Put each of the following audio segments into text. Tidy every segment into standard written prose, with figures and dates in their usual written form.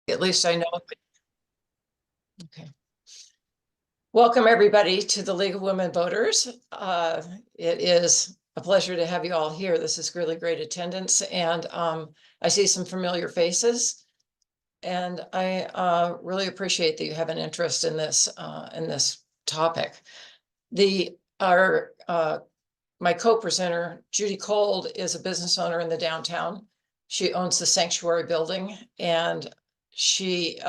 At least I know. Okay. Welcome, everybody, to the League of Women Voters. It is a pleasure to have you all here. This is really great attendance, and I see some familiar faces. And I really appreciate that you have an interest in this topic. My co-presenter, Judy Kolde, is a business owner in the downtown. She owns the Sanctuary building, and she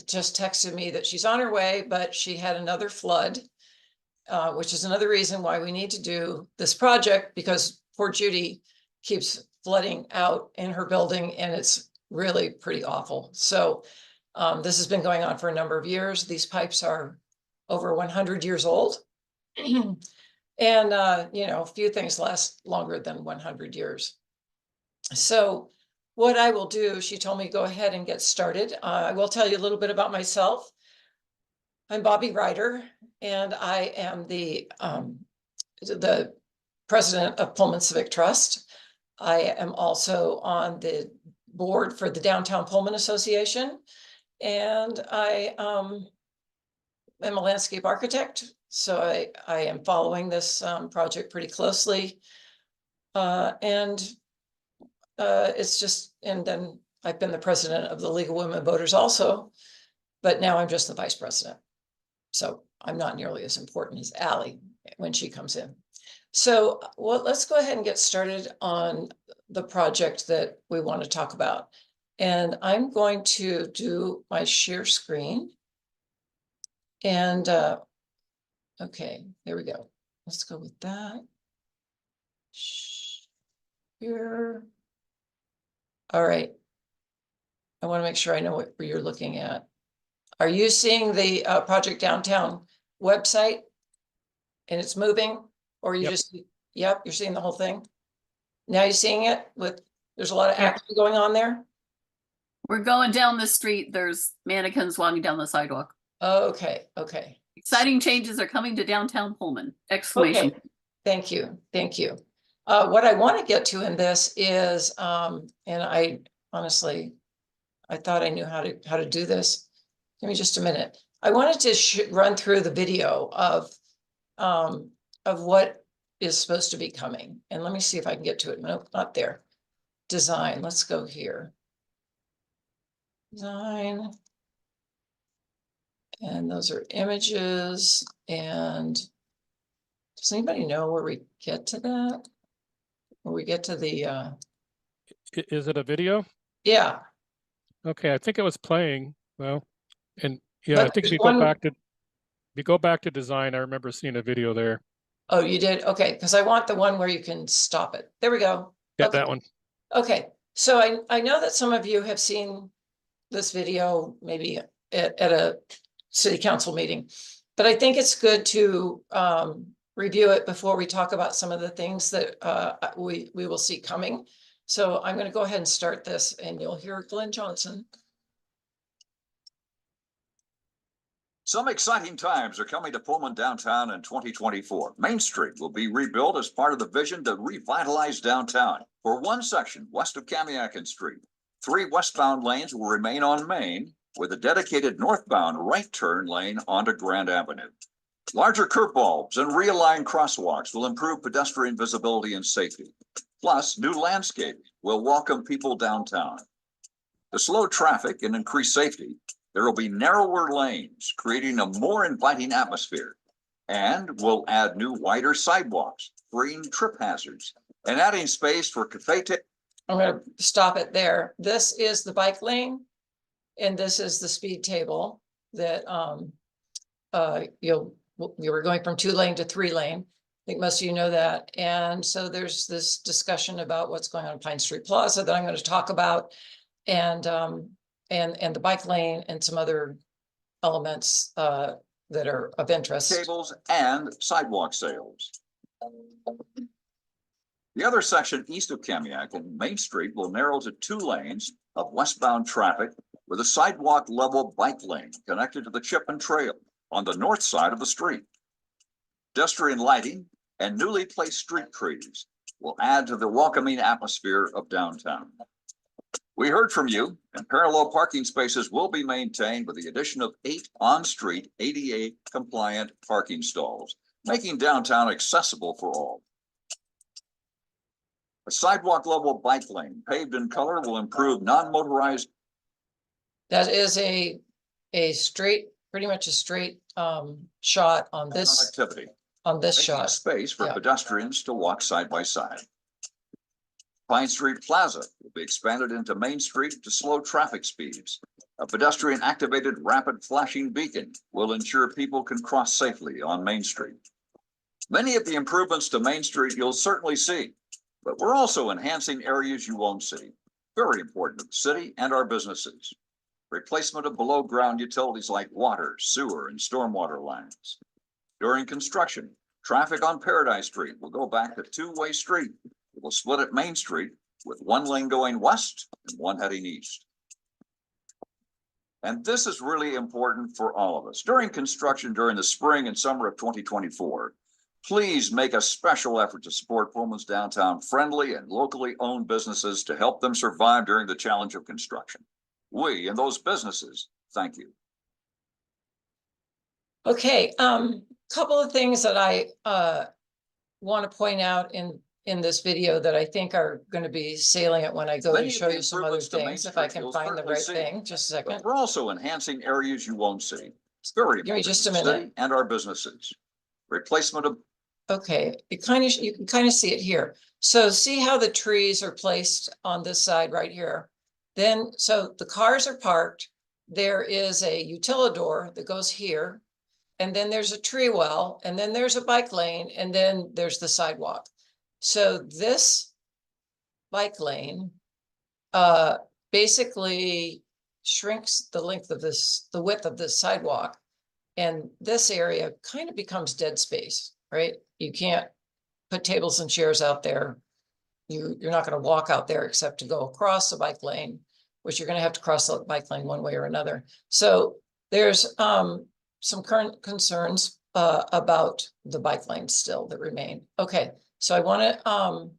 just texted me that she's on her way, but she had another flood, which is another reason why we need to do this project, because poor Judy keeps flooding out in her building, and it's really pretty awful. So this has been going on for a number of years. These pipes are over 100 years old. And, few things last longer than 100 years. So what I will do, she told me, go ahead and get started. I will tell you a little bit about myself. I'm Bobbie Ryder, and I am the president of Pullman Civic Trust. I am also on the board for the Downtown Pullman Association, and I am a landscape architect. So I am following this project pretty closely. It's just, and then I've been the president of the League of Women Voters also, but now I'm just the vice president. So I'm not nearly as important as Allie when she comes in. So let's go ahead and get started on the project that we want to talk about. And I'm going to do my share screen. And okay, there we go. Let's go with that. Here. All right. I want to make sure I know what you're looking at. Are you seeing the Project Downtown website and it's moving, or you just, yep, you're seeing the whole thing? Now you're seeing it there's a lot of action going on there? We're going down the street. There's mannequins walking down the sidewalk. Okay, okay. Exciting changes are coming to downtown Pullman! Exclamation. Okay. Thank you, thank you. What I want to get to in this is, and I honestly, I thought I knew how to do this. Give me just a minute. I wanted to run through the video of what is supposed to be coming. And let me see if I can get to it. Nope, not there. Design. Let's go here. Design. And those are images. And does anybody know where we get to that? Where we get to the Is it a video? Yeah. Okay, I think it was playing. Well, and yeah, But I think there's we go back to design. I remember seeing a video there. Oh, you did? Okay, because I want the one where you can stop it. There we go. Yeah, Okay. that one. Okay, so I know that some of you have seen this video maybe at a city council meeting, but I think it's good to review it before we talk about some of the things that we will see coming. So I'm going to go ahead and start this, and you'll hear Glenn Johnson. Some exciting times are coming to Pullman downtown in 2024. Main Street will be rebuilt as part of the vision to revitalize downtown. For one section west of Kamiakin Street, 3 westbound lanes will remain on Main, with a dedicated northbound right turn lane onto Grand Avenue. Larger curb bulbs and realigned crosswalks will improve pedestrian visibility and safety. Plus, new landscaping will welcome people downtown. To slow traffic and increase safety, there will be narrower lanes, creating a more inviting atmosphere. And we'll add new wider sidewalks, freeing trip hazards, and adding space for cafe. I'm going to stop it there. This is the bike lane, and this is the speed table that you were going from 2-lane to 3-lane. I think most of you know that. And so there's this discussion about what's going on in Pine Street Plaza that I'm going to talk about, and the bike lane and some other elements that are of interest. Tables and sidewalk sales. The other section east of Kamiakin, Main Street, will narrow to 2 lanes of westbound traffic with a sidewalk level bike lane connected to the Chipman Trail on the north side of the street. Pedestrian lighting and newly placed street trees will add to the welcoming atmosphere of downtown. We heard from you, and parallel parking spaces will be maintained with the addition of 8 on-street ADA compliant parking stalls, making downtown accessible for all. A sidewalk level bike lane paved in color will improve non-motorized That is a straight, pretty much a straight shot on this connectivity, shot. making space for Yeah. pedestrians to walk side by side. Pine Street Plaza will be expanded into Main Street to slow traffic speeds. A pedestrian activated rapid flashing beacon will ensure people can cross safely on Main Street. Many of the improvements to Main Street you'll certainly see, but we're also enhancing areas you won't see. Very important to the city and our businesses. Replacement of below ground utilities like water, sewer, and stormwater lines. During construction, traffic on Paradise Street will go back to two-way street. It will split at Main Street with one lane going west and one heading east. And this is really important for all of us. During construction during the spring and summer of 2024, please make a special effort to support Pullman's downtown friendly and locally owned businesses to help them survive during the challenge of construction. We and those businesses, thank you. Okay, couple of things that I want to point out in this video that I think are going to be salient when I go Many to of show the you some other improvements to Main things, if I Street can you'll find the certainly right see. thing. Just a second. But we're also enhancing areas you won't see. It's very Give me important just to a the minute. city and our businesses. Replacement of Okay, it kind of, you can kind of see it here. So see how the trees are placed on this side right here. Then, so the cars are parked. There is a utilidor that goes here. And then there's a tree well, and then there's a bike lane, and then there's the sidewalk. So this bike lane basically shrinks the length of this, the width of this sidewalk. And this area kind of becomes dead space, right? You can't put tables and chairs out there. You're not going to walk out there except to go across the bike lane, which you're going to have to cross the bike lane one way or another. So there's some current concerns about the bike lanes still that remain. Okay, so I want to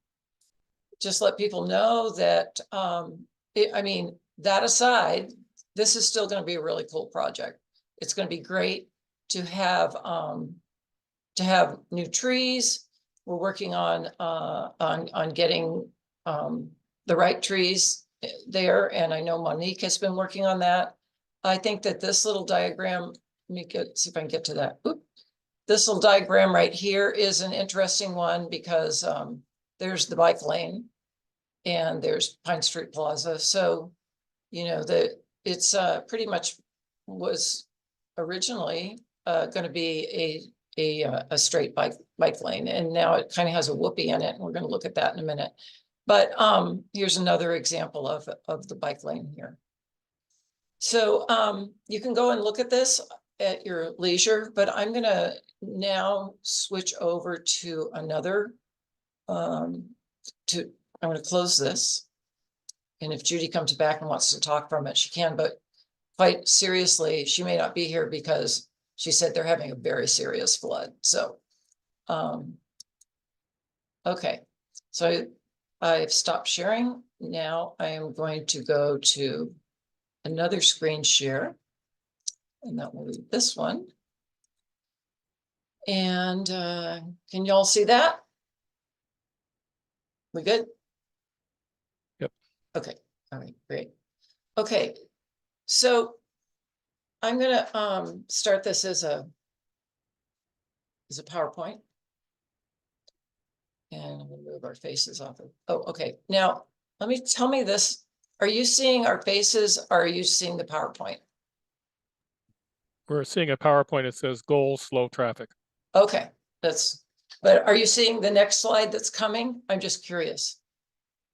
just let people know that, I mean, that aside, this is still going to be a really cool project. It's going to be great to have new trees. We're working on getting the right trees there, and I know Monique has been working on that. I think that this little diagram, let me see if I can get to that. Oop. This little diagram right here is an interesting one because there's the bike lane and there's Pine Street Plaza. So, you know, it's pretty much was originally going to be a straight bike lane, and now it kind of has a whoopee in it, and we're going to look at that in a minute. But here's another example of the bike lane here. So you can go and look at this at your leisure, but I'm going to now switch over to another I'm going to close this, and if Judy comes back and wants to talk from it, she can, but quite seriously, she may not be here because she said they're having a very serious flood. So, okay, so I've stopped sharing. Now I am going to go to another screen share, and that will be this one. And can y'all see that? We good? Yep. Okay, all right, great. Okay, so I'm gonna start this as a PowerPoint. And we'll move our faces off of, oh, okay. Now, tell me this. Are you seeing our faces or are you seeing the PowerPoint? We're seeing a PowerPoint that says goal, slow traffic. Okay, but are you seeing the next slide that's coming? I'm just curious.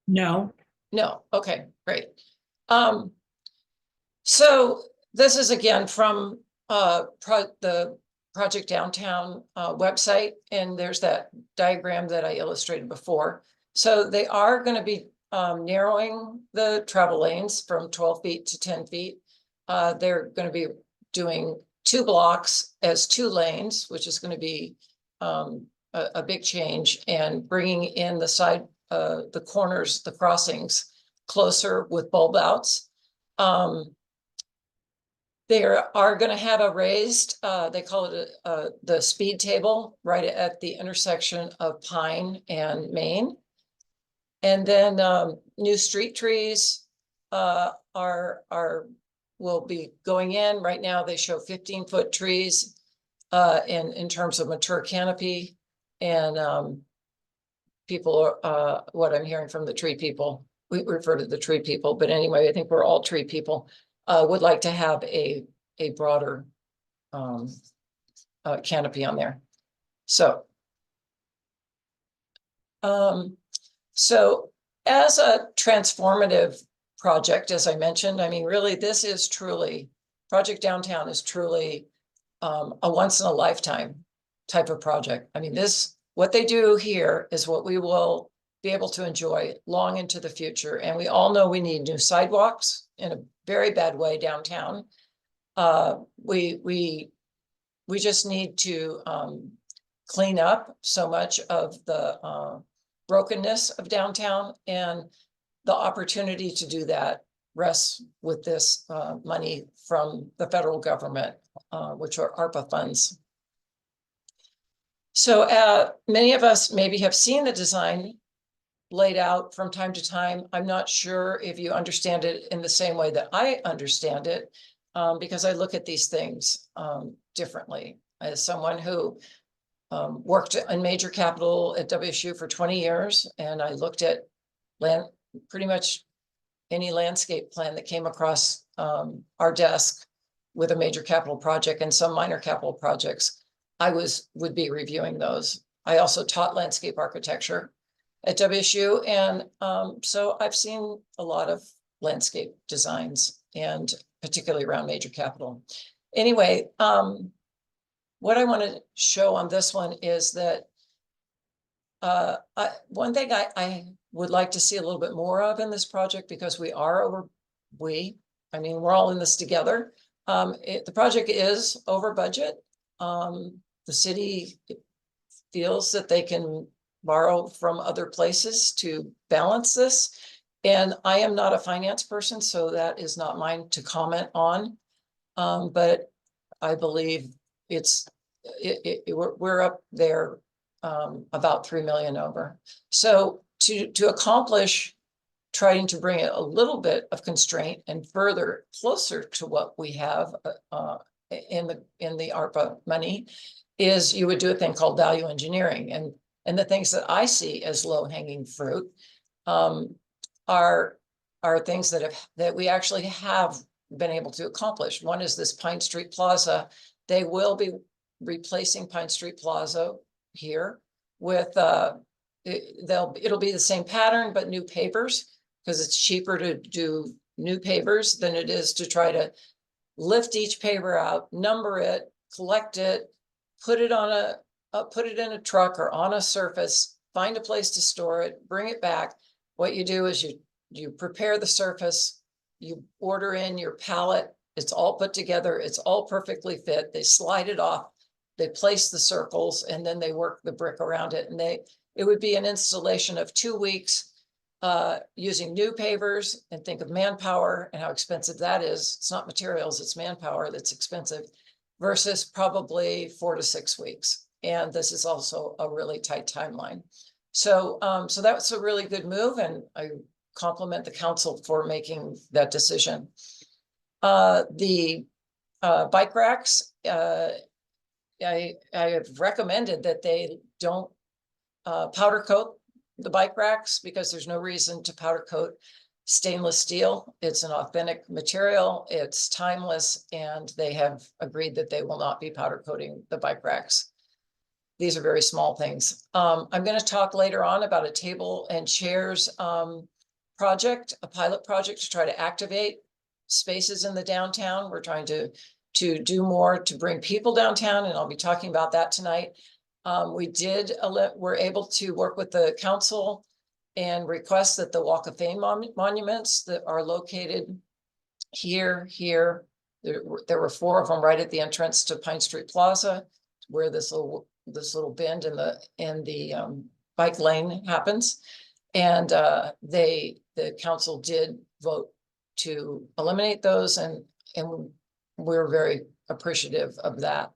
No. No, okay, great. So this is again from the Project Downtown website, and there's that diagram that I illustrated before. So they are going to be narrowing the travel lanes from 12 feet to 10 feet. They're going to be doing 2 blocks as 2 lanes, which is going to be a big change, and bringing in the side, the corners, the crossings closer with bulb outs. They are going to have a raised, they call it the speed table right at the intersection of Pine and Main. And then new street trees will be going in. Right now, they show 15-foot trees in terms of mature canopy. And people are, what I'm hearing from the tree people, we refer to the tree people, but anyway, I think we're all tree people, would like to have a broader canopy on there. So as a transformative project, as I mentioned, I mean, really, this is truly, Project Downtown is truly a once in a lifetime type of project. I mean, what they do here is what we will be able to enjoy long into the future. And we all know we need new sidewalks in a very bad way downtown. We just need to clean up so much of the brokenness of downtown, and the opportunity to do that rests with this money from the federal government, which are ARPA funds. So many of us maybe have seen the design laid out from time to time. I'm not sure if you understand it in the same way that I understand it, because I look at these things differently. As someone who worked in major capital at WSU for 20 years, and I looked at pretty much any landscape plan that came across our desk with a major capital project and some minor capital projects, I would be reviewing those. I also taught landscape architecture at WSU, and so I've seen a lot of landscape designs, and particularly around major capital. Anyway, what I want to show on this one is that one thing I would like to see a little bit more of in this project, because we're all in this together. The project is over budget. The city feels that they can borrow from other places to balance this. And I am not a finance person, so that is not mine to comment on. But I believe we're up there about 3 million over. So to accomplish trying to bring it a little bit of constraint and further closer to what we have in the ARPA money, is you would do a thing called value engineering. And the things that I see as low-hanging fruit are things that we actually have been able to accomplish. One is this Pine Street Plaza. They will be replacing Pine Street Plaza here with it'll be the same pattern, but new pavers, because it's cheaper to do new pavers than it is to try to lift each paver out, number it, collect it, put it in a truck or on a surface, find a place to store it, bring it back. What you do is you prepare the surface, you order in your pallet, it's all put together, it's all perfectly fit, they slide it off, they place the circles, and then they work the brick around it. And it would be an installation of 2 weeks using new pavers, and think of manpower and how expensive that is. It's not materials, it's manpower that's expensive, versus probably 4 to 6 weeks. And this is also a really tight timeline. So that was a really good move, and I compliment the council for making that decision. The bike racks, I have recommended that they don't powder coat the bike racks, because there's no reason to powder coat stainless steel. It's an authentic material, it's timeless, and they have agreed that they will not be powder coating the bike racks. These are very small things. I'm going to talk later on about a table and chairs project, a pilot project to try to activate spaces in the downtown. We're trying to do more to bring people downtown, and I'll be talking about that tonight. We're able to work with the council and request that the Walk of Fame monuments that are located here, there were 4 of them right at the entrance to Pine Street Plaza, where this little bend in the bike lane happens. And they the council did vote to eliminate those, and we're very appreciative of that.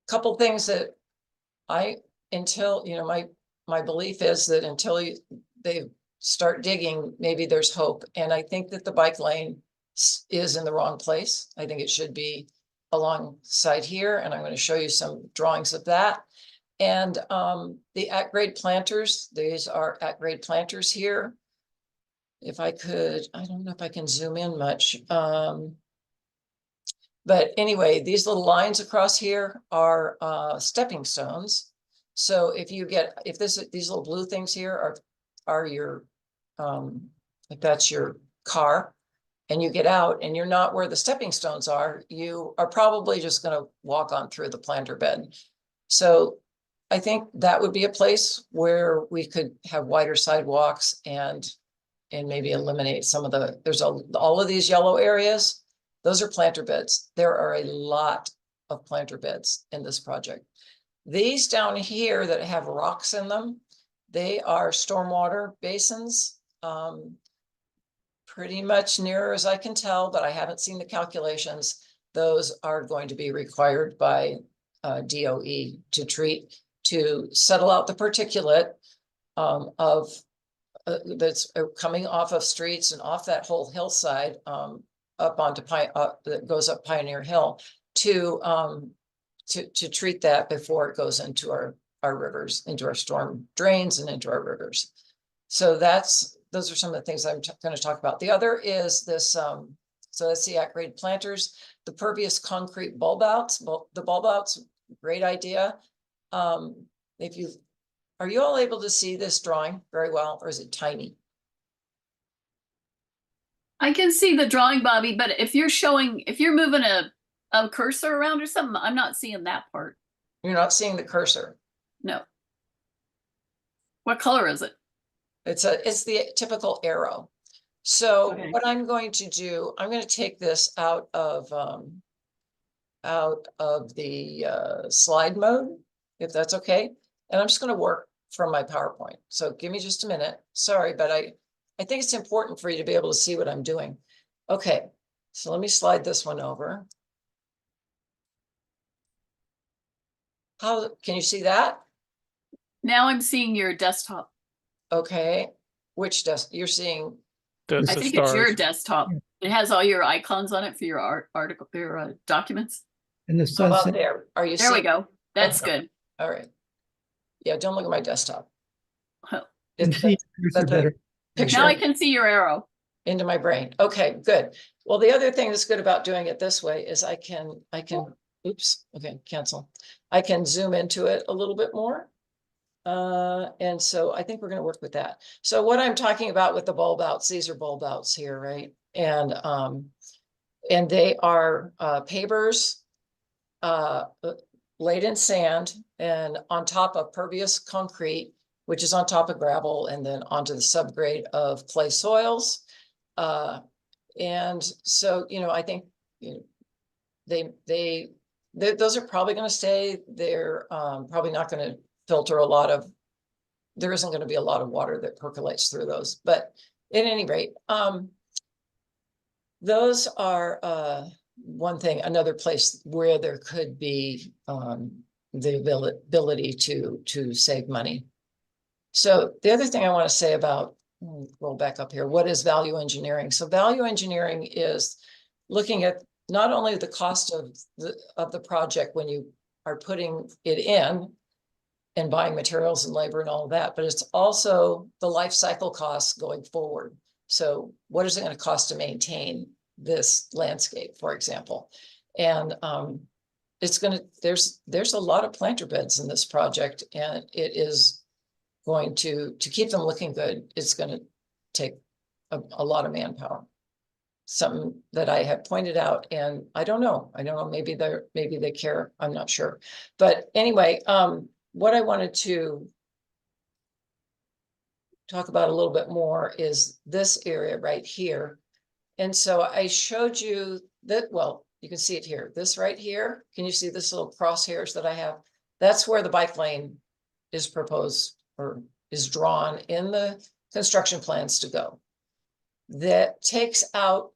Couple things that until, you know, my belief is that until they start digging, maybe there's hope. And I think that the bike lane is in the wrong place. I think it should be alongside here, and I'm going to show you some drawings of that. And the at-grade planters, these are at-grade planters here. If I could, I don't know if I can zoom in much. But anyway, these little lines across here are stepping stones. So if these little blue things here are your, if that's your car, and you get out and you're not where the stepping stones are, you are probably just going to walk on through the planter bed. So I think that would be a place where we could have wider sidewalks and maybe eliminate some of all of these yellow areas. Those are planter beds. There are a lot of planter beds in this project. These down here that have rocks in them, they are stormwater basins. Pretty much near as I can tell, but I haven't seen the calculations. Those are going to be required by DOE to treat, to settle out the particulate that's coming off of streets and off that whole hillside up onto that goes up Pioneer Hill to treat that before it goes into our rivers, into our storm drains and into our rivers. So those are some of the things I'm going to talk about. The other is this, so that's the at-grade planters, the pervious concrete bulb outs. The bulb outs, great idea. Are you all able to see this drawing very well, or is it tiny? I can see the drawing, Bobbie, but if you're moving a cursor around or something, I'm not seeing that part. You're not seeing the cursor. No. What color is it? It's the typical arrow. So Okay. what I'm going to do, I'm going to take this out of the slide mode, if that's okay. And I'm just going to work from my PowerPoint. So give me just a minute. Sorry, but I think it's important for you to be able to see what I'm doing. Okay, so let me slide this one over. How can you see that? Now I'm seeing your desktop. Okay, which you're seeing? The I think it's your stars. desktop. It has all your icons on it for your article, your documents. And the How about sunset, there? Are you There we seeing? go. That's Okay. good. All right. Yeah, don't look at my desktop. Oh. you can It's see the the cursor that's a better. picture Now I can see your arrow. into my brain. Okay, good. Well, the other thing that's good about doing it this way is I can, oops, okay, cancel. I can zoom into it a little bit more. And so I think we're going to work with that. So what I'm talking about with the bulb outs, these are bulb outs here, right? And they are pavers laid in sand and on top of pervious concrete, which is on top of gravel, and then onto the subgrade of clay soils. And so, you know, I think, you know, those are probably going to stay. They're probably not going to filter there isn't going to be a lot of water that percolates through those. But at any rate, those are one thing, another place where there could be the ability to save money. So the other thing I want to say about, roll back up here, what is value engineering? So value engineering is looking at not only the cost of the project when you are putting it in and buying materials and labor and all of that, but it's also the life cycle costs going forward. So what is it going to cost to maintain this landscape, for example? And it's going to, there's a lot of planter beds in this project, and it is going to keep them looking good. It's going to take a lot of manpower. Something that I have pointed out, and I don't know, maybe they care, I'm not sure. But anyway, what I wanted to talk about a little bit more is this area right here. And so I showed you that, well, you can see it here, this right here. Can you see this little crosshairs that I have? That's where the bike lane is proposed or is drawn in the construction plans to go. That takes out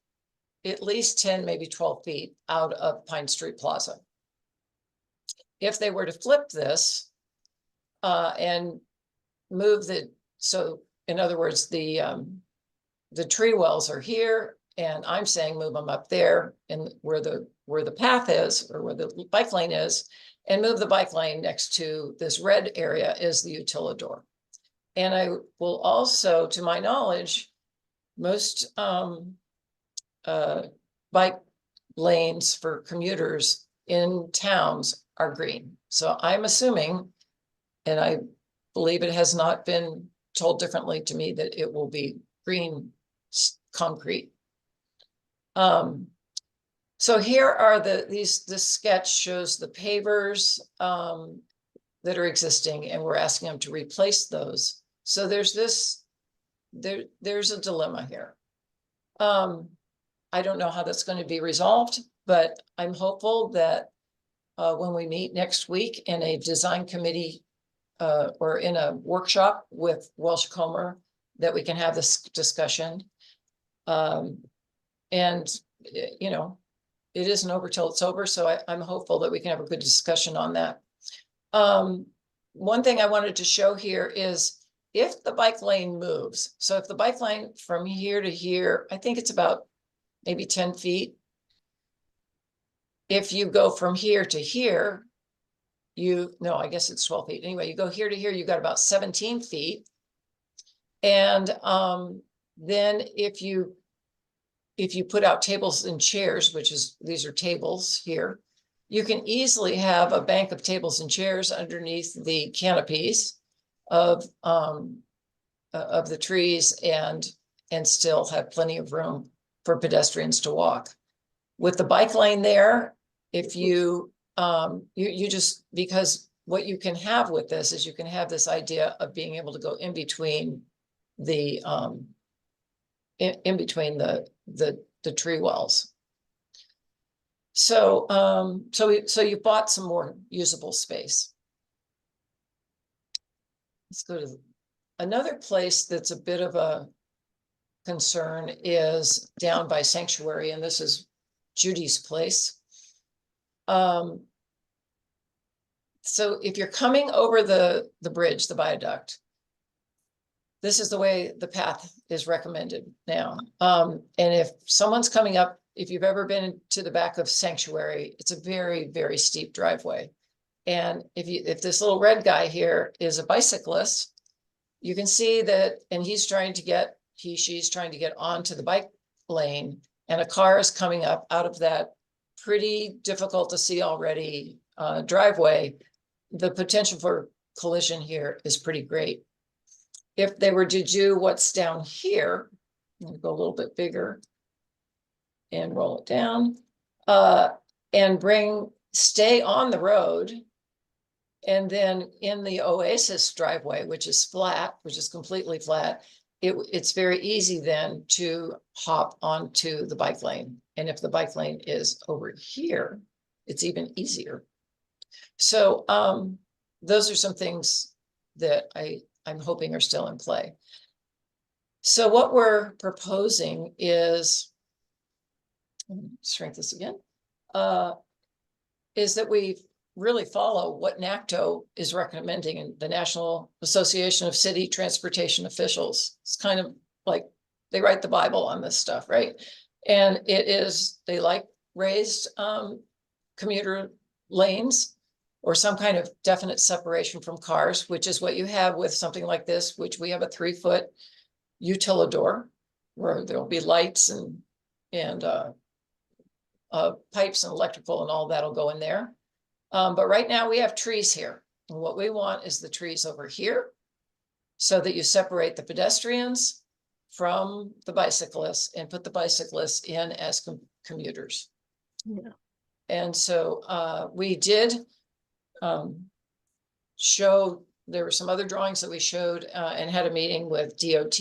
at least 10, maybe 12 feet out of Pine Street Plaza. If they were to flip this and move so in other words, the tree wells are here, and I'm saying move them up there and where the path is, or where the bike lane is, and move the bike lane next to this red area is the utilidor. And I will also, to my knowledge, most bike lanes for commuters in towns are green. So I'm assuming, and I believe it has not been told differently to me, that it will be green concrete. So here are this sketch shows the pavers that are existing, and we're asking them to replace those. So there's a dilemma here. I don't know how that's going to be resolved, but I'm hopeful that when we meet next week in a design committee or in a workshop with Welsh Comer, that we can have this discussion. And, you know, it isn't over till it's over. So I'm hopeful that we can have a good discussion on that. One thing I wanted to show here is if the bike lane moves. So if the bike lane from here to here, I think it's about maybe 10 feet. If you go from here to here, I guess it's 12 feet. Anyway, you go here to here, you got about 17 feet. And then if you put out tables and chairs, these are tables here, you can easily have a bank of tables and chairs underneath the canopies of the trees and still have plenty of room for pedestrians to walk. With the bike lane there, if you just, because what you can have with this is you can have this idea of being able to go in between the tree wells. So so you bought some more usable space. Let's go to another place that's a bit of a concern is down by Sanctuary, and this is Judy's place. So if you're coming over the bridge, the viaduct, this is the way the path is recommended now. And if someone's coming up, if you've ever been to the back of Sanctuary, it's a very, very steep driveway. And if this little red guy here is a bicyclist, you can see that, and she's trying to get onto the bike lane, and a car is coming up out of that pretty difficult to see already driveway. The potential for collision here is pretty great. If they were to do what's down here, I'm gonna go a little bit bigger and roll it down, and stay on the road, and then in the Oasis driveway, which is completely flat, it's very easy then to hop onto the bike lane. And if the bike lane is over here, it's even easier. So those are some things that I'm hoping are still in play. So what we're proposing is, shrink this again, is that we really follow what NACTO is recommending in the National Association of City Transportation Officials. It's kind of like they write the Bible on this stuff, right? And they like raised commuter lanes or some kind of definite separation from cars, which is what you have with something like this, which we have a 3-foot utilidor where there'll be lights and pipes and electrical and all that'll go in there. But right now we have trees here. And what we want is the trees over here so that you separate the pedestrians from the bicyclists and put the bicyclists in as commuters. Yeah. And so we did show, there were some other drawings that we showed and had a meeting with DOT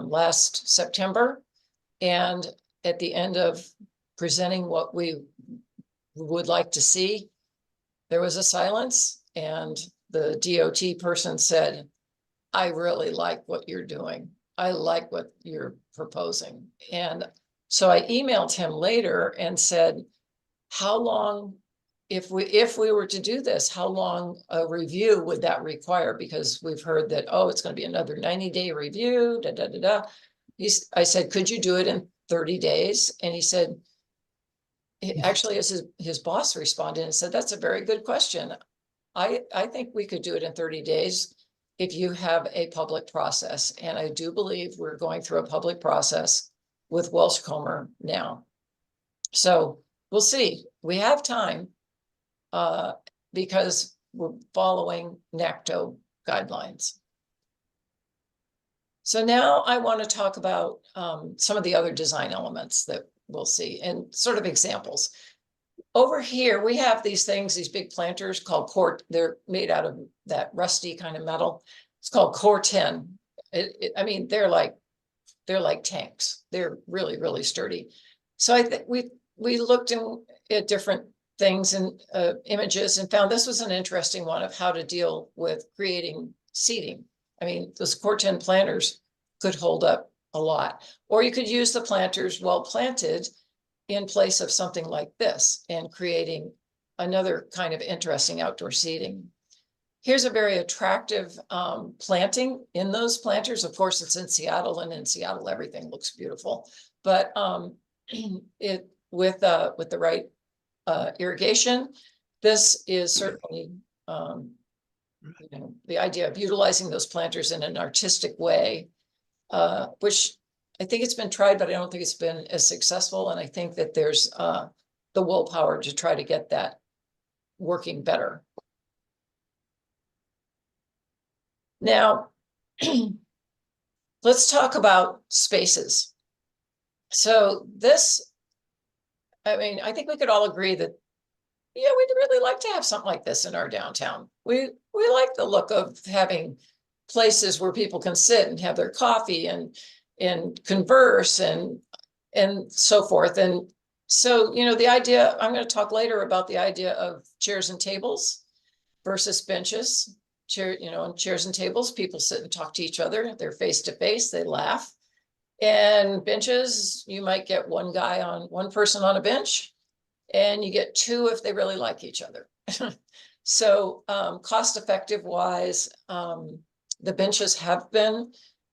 last September. And at the end of presenting what we would like to see, there was a silence, and the DOT person said, I really like what you're doing. I like what you're proposing. And so I emailed him later and said, how long, if we were to do this, how long a review would that require? Because we've heard that, oh, it's going to be another 90-day review, da, da, da, da. I said, could you do it in 30 days? And he said, actually, as his boss responded and said, that's a very good question. I think we could do it in 30 days if you have a public process. And I do believe we're going through a public process with Welshcomber now. So we'll see. We have time because we're following NACTO guidelines. So now I want to talk about some of the other design elements that we'll see and sort of examples. Over here, we have these things, these big planters called core. They're made out of that rusty kind of metal. It's called core 10. I mean, they're like tanks. They're really, really sturdy. So I think we looked at different things and images and found this was an interesting one of how to deal with creating seating. I mean, those core 10 planters could hold up a lot, or you could use the planters well planted in place of something like this and creating another kind of interesting outdoor seating. Here's a very attractive planting in those planters. Of course, it's in Seattle, and in Seattle, everything looks beautiful, but it with the right irrigation, this is certainly the idea of utilizing those planters in an artistic way, which I think it's been tried, but I don't think it's been as successful. And I think that there's the willpower to try to get that working better. Now, let's talk about spaces. So this, I mean, I think we could all agree that, yeah, we'd really like to have something like this in our downtown. We like the look of having places where people can sit and have their coffee and converse and so forth. And so, the idea, I'm going to talk later about the idea of chairs and tables versus benches. On chairs and tables, people sit and talk to each other. They're face to face, they laugh. And benches, you might get one person on a bench, and you get two if they really like each other. So cost effective wise, the benches have been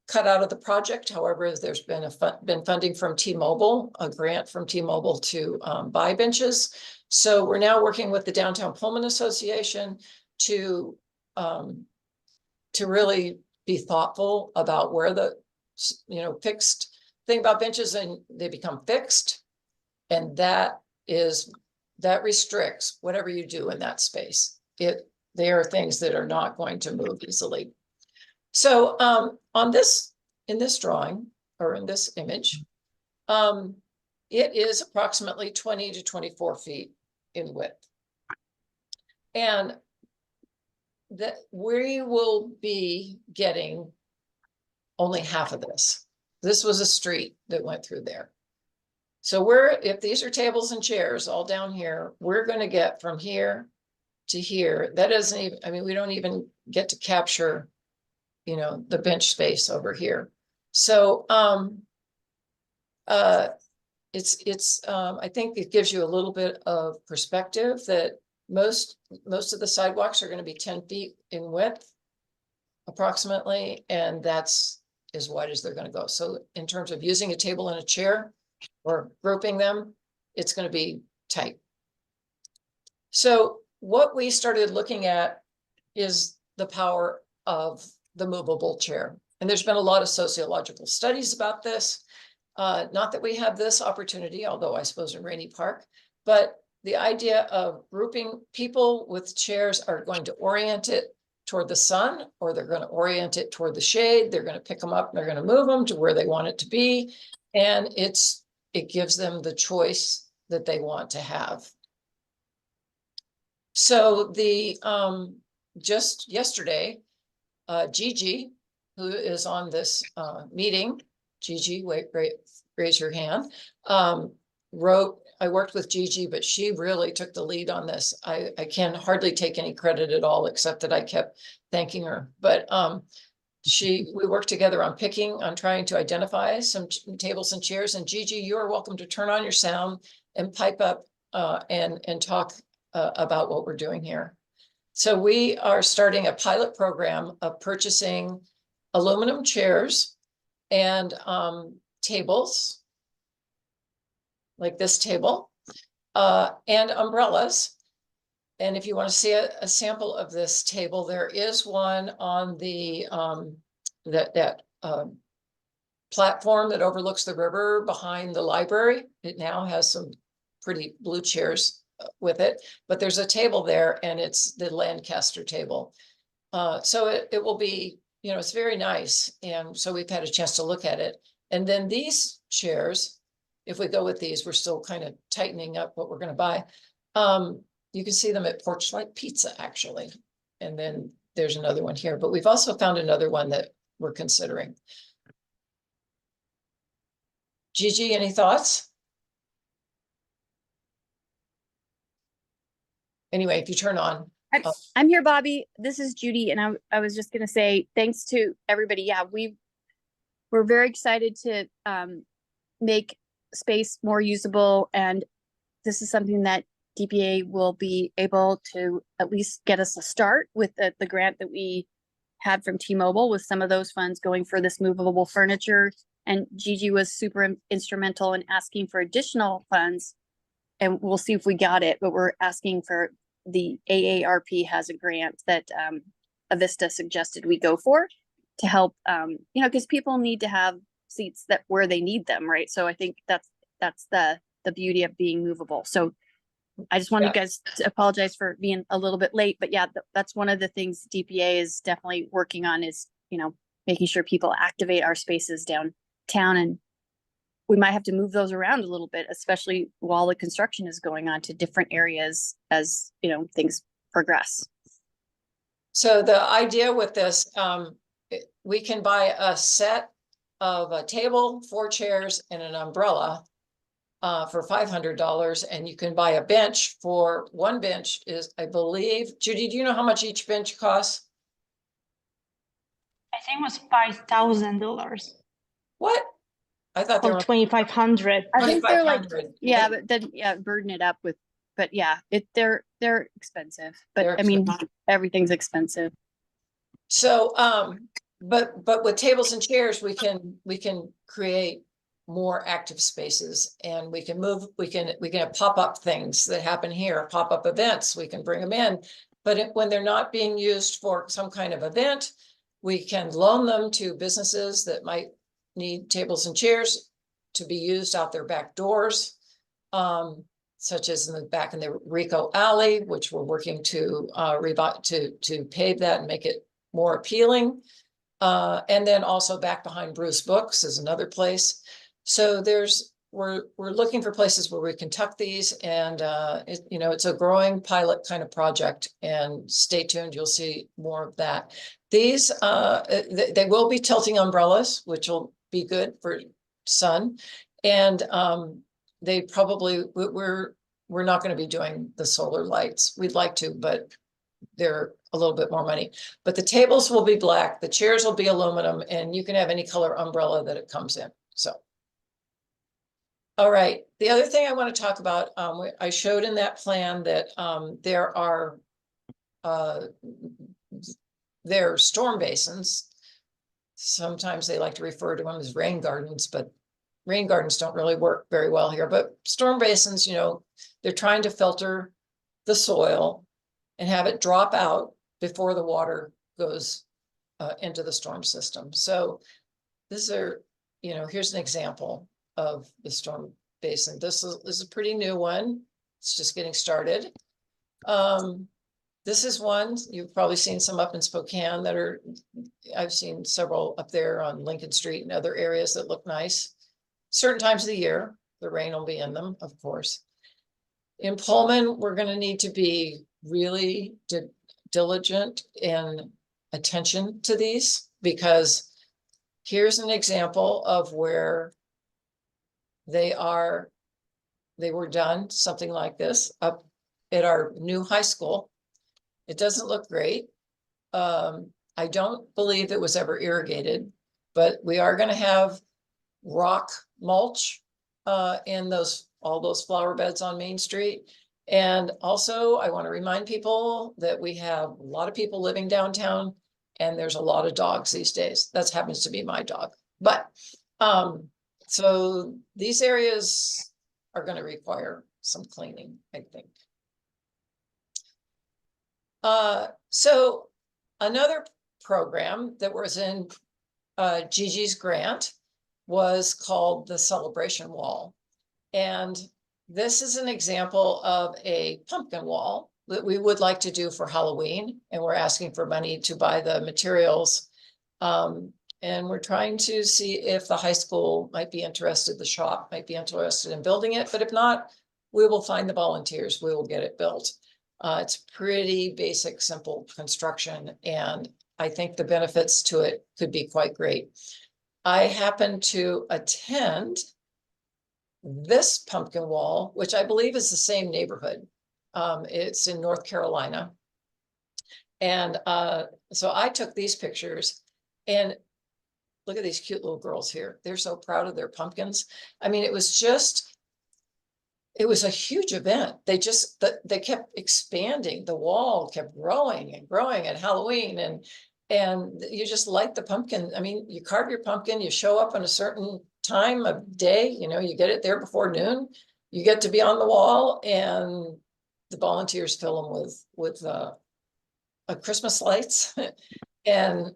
cut out of the project. However, there's been been funding from T-Mobile, a grant from T-Mobile to buy benches. So we're now working with the Downtown Pullman Association to really be thoughtful about where the fixed thing about benches, and they become fixed, and that restricts whatever you do in that space. They are things that are not going to move easily. So in this drawing, or in this image, it is approximately 20 to 24 feet in width. And that we will be getting only half of this. This was a street that went through there. So if these are tables and chairs all down here, we're going to get from here to here. That doesn't even, I mean, we don't even get to capture, the bench space over here. So I think it gives you a little bit of perspective that most of the sidewalks are going to be 10 feet in width, approximately, and that's as wide as they're going to go. So in terms of using a table and a chair or grouping them, it's going to be tight. So what we started looking at is the power of the movable chair. And there's been a lot of sociological studies about this. Not that we have this opportunity, although I suppose in Rainy Park, but the idea of grouping people with chairs are going to orient it toward the sun, or they're going to orient it toward the shade. They're going to pick them up and they're going to move them to where they want it to be. And it gives them the choice that they want to have. So just yesterday, Gigi, who is on this meeting, Gigi, raise your hand, I worked with Gigi, but she really took the lead on this. I can hardly take any credit at all, except that I kept thanking her. But we worked together on trying to identify some tables and chairs. And Gigi, you are welcome to turn on your sound and pipe up and talk about what we're doing here. So we are starting a pilot program of purchasing aluminum chairs and tables, like this table, and umbrellas. And if you want to see a sample of this table, there is one on the platform that overlooks the river behind the library. It now has some pretty blue chairs with it, but there's a table there, and it's the Lancaster table. So it will be, it's very nice. And so we've had a chance to look at it. And then these chairs, if we go with these, we're still kind of tightening up what we're going to buy. You can see them at Porchlight Pizza, actually. And then there's another one here, but we've also found another one that we're considering. Gigi, any thoughts? Anyway, if you turn on. I'm here, Bobbie. This is Judy, and I was just gonna say thanks to everybody. Yeah, we're very excited to make space more usable, and this is something that DPA will be able to at least get us a start with the grant that we had from T-Mobile, with some of those funds going for this movable furniture. And Gigi was super instrumental in asking for additional funds, and we'll see if we got it, but we're asking for the AARP has a grant that Avista suggested we go for to help, because people need to have seats that where they need them, right? So I think that's the beauty of being movable. So I just want you guys to apologize for being a little bit late, but yeah, that's one of the things DPA is definitely working on is, making sure people activate our spaces downtown, and we might have to move those around a little bit, especially while the construction is going on to different areas as, things progress. So the idea with this, we can buy a set of a table, 4 chairs, and an umbrella for $500, and you can buy a bench for one bench is, I believe, Judy, do you know how much each bench costs? I think it was $5,000 What? I thought they or were $2,500. I think they're like, 2,500. yeah, but then, burden it up with, but yeah, they're expensive, but They're I mean, everything's expensive. So, but with tables and chairs, we can create more active spaces, and we can have pop-up things that happen here, pop-up events, we can bring them in. But when they're not being used for some kind of event, we can loan them to businesses that might need tables and chairs to be used out their back doors, such as back in the Rico Alley, which we're working to pave that and make it more appealing. And then also back behind Bruce Books is another place. So we're looking for places where we can tuck these, and it's a growing pilot kind of project, and stay tuned, you'll see more of that. These they will be tilting umbrellas, which will be good for sun, and they probably we're not going to be doing the solar lights. We'd like to, but they're a little bit more money. But the tables will be black, the chairs will be aluminum, and you can have any color umbrella that it comes in. So, all right. The other thing I want to talk about, I showed in that plan that there are storm basins. Sometimes they like to refer to them as rain gardens, but rain gardens don't really work very well here. But storm basins, they're trying to filter the soil and have it drop out before the water goes into the storm system. So here's an example of the storm basin. This is a pretty new one. It's just getting started. This is one, you've probably seen some up in Spokane I've seen several up there on Lincoln Street and other areas that look nice. Certain times of the year, the rain will be in them, of course. In Pullman, we're going to need to be really diligent in attention to these, because here's an example of where they were done, something like this, up at our new high school. It doesn't look great. I don't believe it was ever irrigated, but we are gonna have rock mulch in all those flower beds on Main Street. And also, I want to remind people that we have a lot of people living downtown, and there's a lot of dogs these days. That happens to be my dog. But so these areas are going to require some cleaning, I think. So another program that was in Gigi's grant was called the Celebration Wall. And this is an example of a pumpkin wall that we would like to do for Halloween. And we're asking for money to buy the materials. And we're trying to see if the high school might be interested, the shop might be interested in building it. But if not, we will find the volunteers, we will get it built. It's pretty basic, simple construction. And I think the benefits to it could be quite great. I happened to attend this pumpkin wall, which I believe is the same neighborhood. It's in North Carolina. And so I took these pictures, and look at these cute little girls here. They're so proud of their pumpkins. I mean, it was a huge event. They kept expanding. The wall kept growing and growing at Halloween, and you just light the pumpkin. I mean, you carve your pumpkin, you show up on a certain time of day, you get it there before noon, you get to be on the wall, and the volunteers fill them with Christmas lights and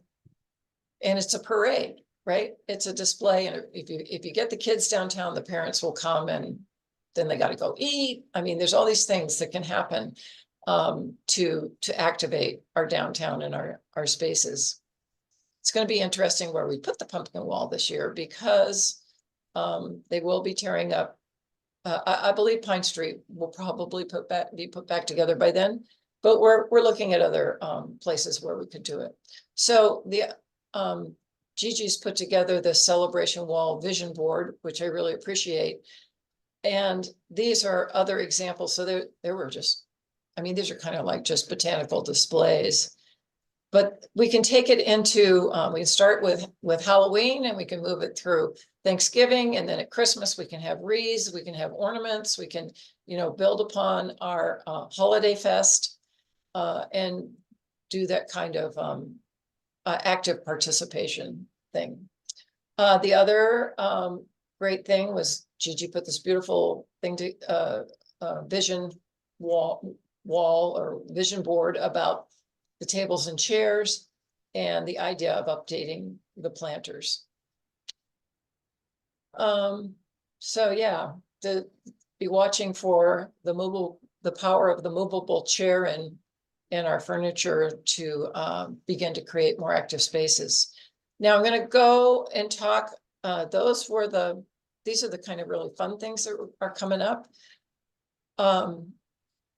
it's a parade, right? It's a display. And if you get the kids downtown, the parents will come, and then they got to go eat. I mean, there's all these things that can happen to activate our downtown and our spaces. It's going to be interesting where we put the pumpkin wall this year, because they will be tearing up. I believe Pine Street will probably be put back together by then, but we're looking at other places where we could do it. So Gigi's put together the Celebration Wall vision board, which I really appreciate. And these are other examples. So there were these are kind of like just botanical displays. But we can take it into, we can start with Halloween, and we can move it through Thanksgiving, and then at Christmas, we can have wreaths, we can have ornaments, we can, build upon our holiday fest and do that kind of active participation thing. The other great thing was Gigi put this beautiful thing to vision wall or vision board about the tables and chairs, and the idea of updating the planters. So yeah, be watching for the power of the movable chair and our furniture to begin to create more active spaces. Now I'm going to go and talk. These are the kind of really fun things that are coming up.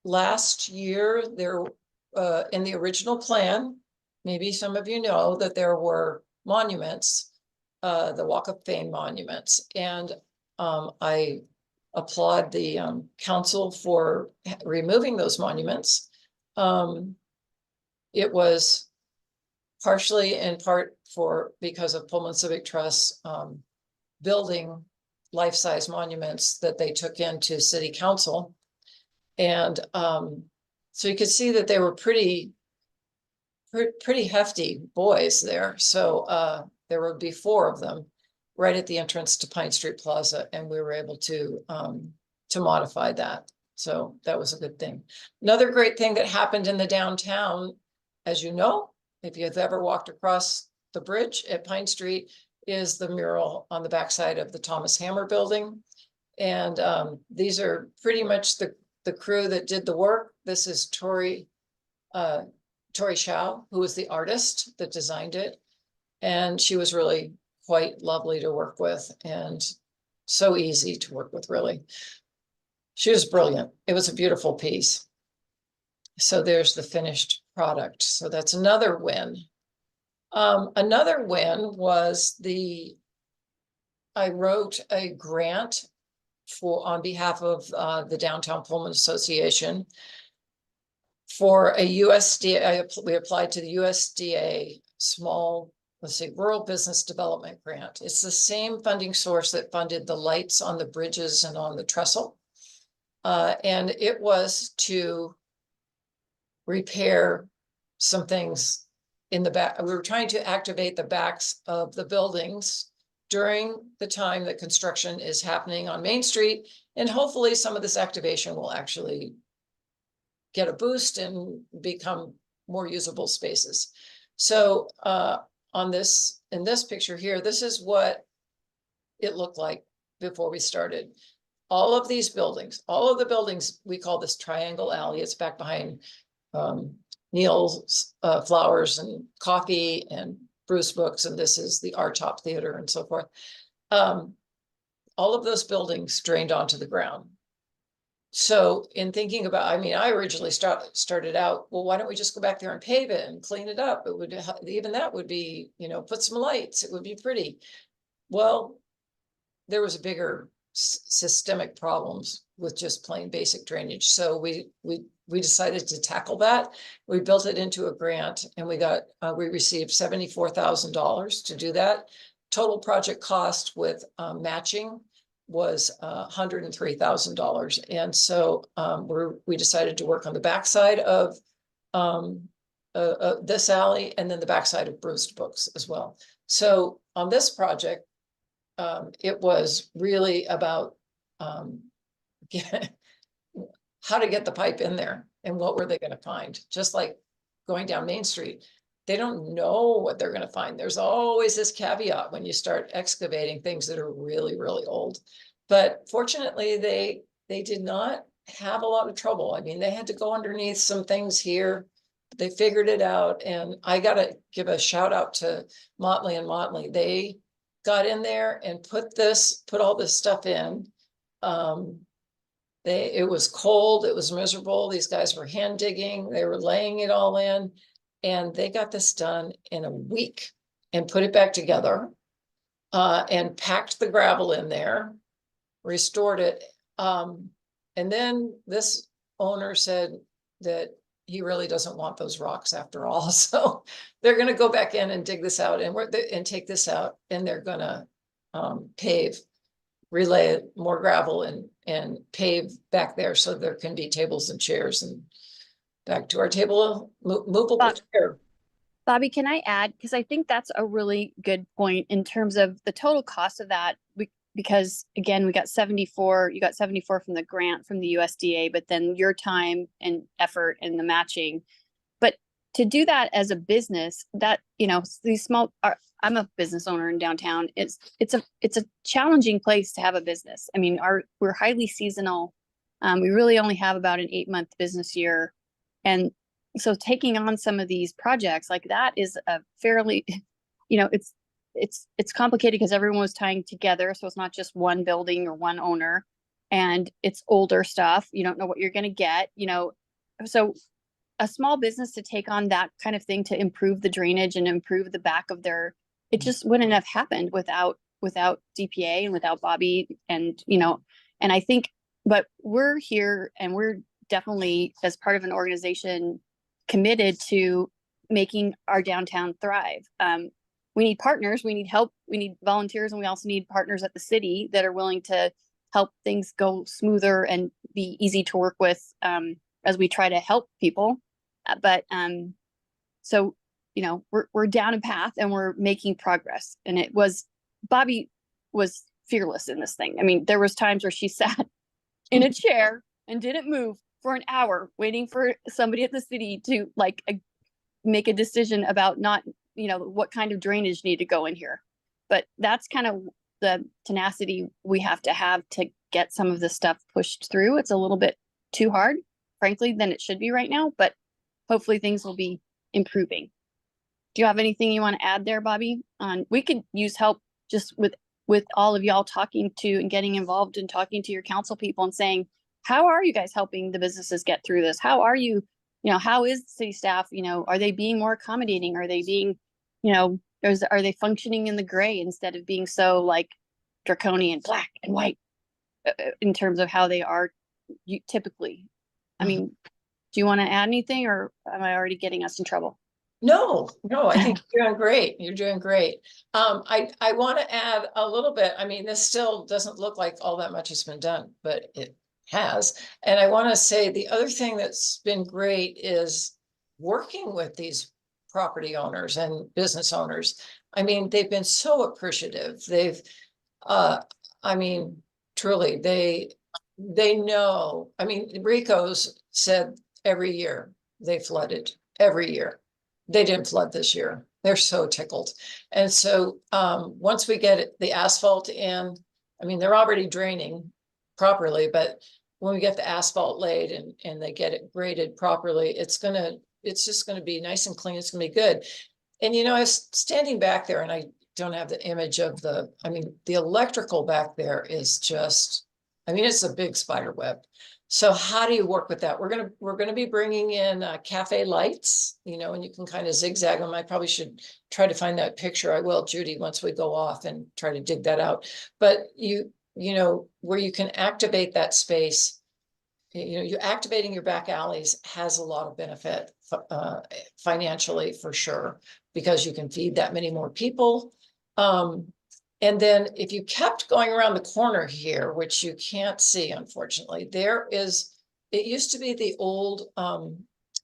Last year, there in the original plan, maybe some of you know that there were monuments, the Walk of Fame monuments, and I applaud the council for removing those monuments. It was partially in part because of Pullman Civic Trust building life-size monuments that they took into city council. And so you could see that they were pretty hefty boys there. So there would be 4 of them right at the entrance to Pine Street Plaza, and we were able to modify that. So that was a good thing. Another great thing that happened in the downtown, as you know, if you've ever walked across the bridge at Pine Street, is the mural on the backside of the Thomas Hammer building. And these are pretty much the crew that did the work. This is Tori Shao, who was the artist that designed it. And she was really quite lovely to work with, and so easy to work with, really. She was brilliant. It was a beautiful piece. So there's the finished product. So that's another win. Another win was I wrote a grant on behalf of the Downtown Pullman Association for a USDA. We applied to the USDA small, let's say, rural business development grant. It's the same funding source that funded the lights on the bridges and on the trestle. And it was to repair some things in the back. We were trying to activate the backs of the buildings during the time that construction is happening on Main Street. And hopefully some of this activation will actually get a boost and become more usable spaces. So in this picture here, this is what it looked like before we started. All of these buildings, all of the buildings, we call this Triangle Alley. It's back behind Neil's Flowers and Coffee and Bruce Books, and this is the Art Top Theater and so forth. All of those buildings drained onto the ground. So in thinking about, I mean, I originally started out, well, why don't we just go back there and pave it and clean it up? It would, even that would be, you know, put some lights, it would be pretty. Well, there was a bigger systemic problems with just plain basic drainage. So we decided to tackle that. We built it into a grant and we received $74,000 to do that. Total project cost with this was $103,000. And so we decided to work on the backside of this alley and then the backside of Bruce Books as well. So on this project, it was really about how to get the pipe in there and what were they going to find. Just like going down Main Street, they don't know what they're going to find. There's always this caveat when you start excavating things that are really, really old. But fortunately, they did not have a lot of trouble. I mean, they had to go underneath some things here. They figured it out. And I got to give a shout out to Motley and Motley. They got in there and put all this stuff in. It was cold, it was miserable. These guys were hand digging, they were laying it all in, and they got this done in a week and put it back together and packed the gravel in there, restored it. And then this owner said that he really doesn't want those rocks after all. So they're going to go back in and dig this out and take this out, and they're going to relay more gravel and pave back there so there can be tables and chairs and back to our table, movable chair. Bobbie, can I add? Because I think that's a really good point in terms of the total cost of that. Because again, you got 74 from the grant from the USDA, but then your time and effort and the matching. But to do that as a business, that, you know, these small, I'm a business owner in downtown. It's a challenging place to have a business. I mean, we're highly seasonal. We really only have about an 8-month business year. And so taking on some of these projects like that is a fairly, you know, it's complicated because everyone was tying together. So it's not just one building or one owner, and it's older stuff. You don't know what you're going to get, you know. So a small business to take on that kind of thing to improve the drainage and improve the back of it just wouldn't have happened without DPA and without Bobbie. And, you know, and I think, but we're here and we're definitely, as part of an organization, committed to making our downtown thrive. We need partners, we need help, we need volunteers, and we also need partners at the city that are willing to help things go smoother and be easy to work with as we try to help people. But so, you know, we're down a path and we're making progress. And Bobbie was fearless in this thing. I mean, there was times where she sat in a chair and didn't move for an hour waiting for somebody at the city to make a decision about not, you know, what kind of drainage need to go in here. But that's kind of the tenacity we have to get some of this stuff pushed through. It's a little bit too hard, frankly, than it should be right now, but hopefully things will be improving. Do you have anything you want to add there, Bobbie? We could use help just with all of y'all talking to and getting involved and talking to your council people and saying, how are you guys helping the businesses get through this? How are you, you know, how is the city staff, you know, are they being more accommodating? Are they being, you know, are they functioning in the gray instead of being so like draconian, black and white in terms of how they are typically? I mean, do you want to add anything, or am I already getting us in trouble? No, I think you're doing great. You're doing great. I want to add a little bit. I mean, this still doesn't look like all that much has been done, but it has. And I want to say the other thing that's been great is working with these property owners and business owners. I mean, they've been so appreciative. I mean, truly, they know. I mean, Rico's said every year they flooded every year. They didn't flood this year. They're so tickled. And so once we get the asphalt in, I mean, they're already draining properly, but when we get the asphalt laid and they get it graded properly, it's just gonna be nice and clean. It's gonna be good. And I was standing back there and I don't have the image of the electrical back there is just, it's a big spider web. So how do you work with that? We're gonna be bringing in cafe lights, and you can kind of zigzag them. I probably should try to find that picture. I will, Judy, once we go off and try to dig that out. But where you can activate that space, you activating your back alleys has a lot of benefit financially for sure, because you can feed that many more people. And then if you kept going around the corner here, which you can't see, unfortunately, it used to be the old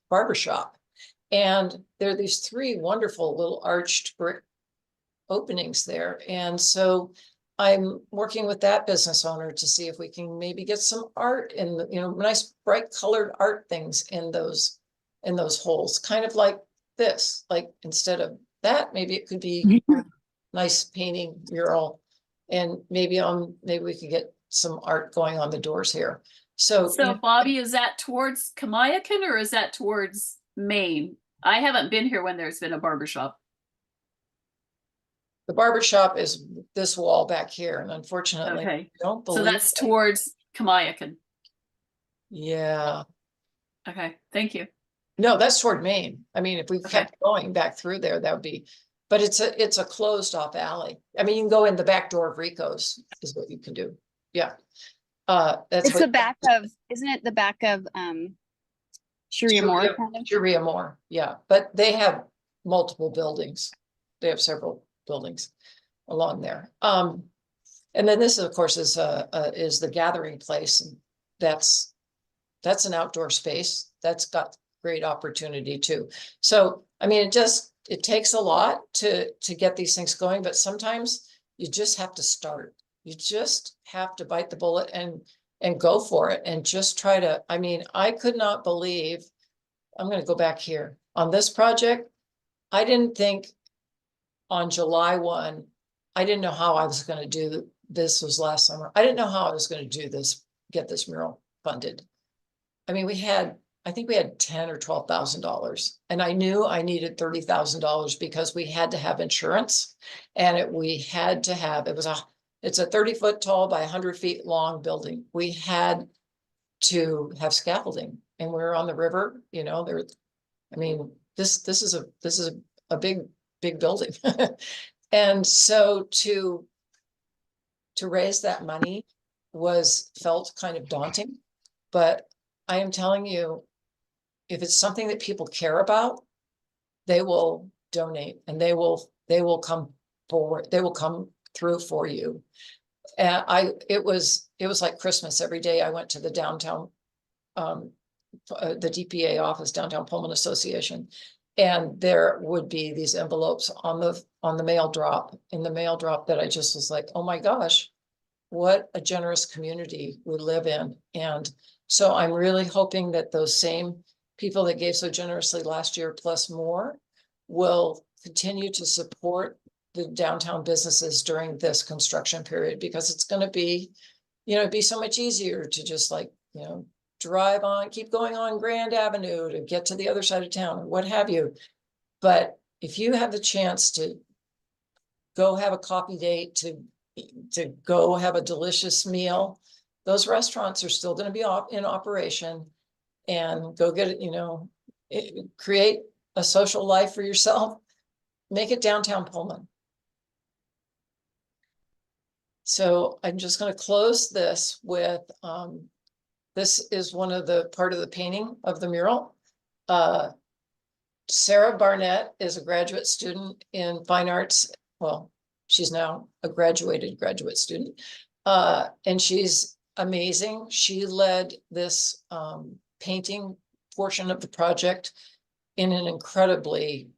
barber shop. And there are these 3 wonderful little arched brick openings there. And so I'm working with that business owner to see if we can maybe get some art in the, nice bright colored art things in those holes, kind of like this, like instead of that, maybe it could be nice painting mural, and maybe we could get some art going on the doors here. So Bobbie, is that towards Kamiakin or is that towards Maine? I haven't been here when there's been a barber shop. the barber shop is this wall back here, and unfortunately, Okay. I don't So believe. that's towards Kamiakin. Yeah, Okay, thank you. no, that's toward Maine. I mean, if we Okay. kept going back through there, that would be, but it's a closed off alley. I mean, you can go in the back door of Rico's is what you can do. Yeah. That's It's the back of, isn't it the back of Sharia Moore? Kind of? Sharia Moore, yeah, but they have multiple buildings. They have several buildings along there. And then this, of course, is the gathering place, and that's an outdoor space that's got great opportunity too. So, I mean, it takes a lot to get these things going, but sometimes you just have to start. You just have to bite the bullet and go for it and just try to, I mean, I could not believe, I'm going to go back here on this project. I didn't think on July 1, I didn't know how I was going to do this. Was last summer. I didn't know how I was going to do this, get this mural funded. I mean, I think we had $10,000 or $12,000, and I knew I needed $30,000 because we had to have insurance, and it's a 30-foot tall by 100 feet long building. We had to have scaffolding, and we were on the river. I mean, this is a big building, and so to raise that money felt kind of daunting, but I am telling you, if it's something that people care about, they will donate, and they will come forward. They will come through for you. And it was like Christmas every day. I went to the downtown, the DPA office, Downtown Pullman Association, and there would be these envelopes on the mail drop, that I just was like, oh my gosh, what a generous community we live in. And so I'm really hoping that those same people that gave so generously last year plus more will continue to support the downtown businesses during this construction period, because it's going to be, be so much easier to just drive on, keep going on Grand Avenue to get to the other side of town or what have you. But if you have the chance to go have a coffee date, to go have a delicious meal, those restaurants are still going to be in operation, and go get it, create a social life for yourself, make it downtown Pullman. So I'm just going to close this with, this is part of the painting of the mural. Sarah Barnett is a graduate student in fine arts. Well, she's now a graduated graduate student. And she's amazing. She led this painting portion of the project in an incredibly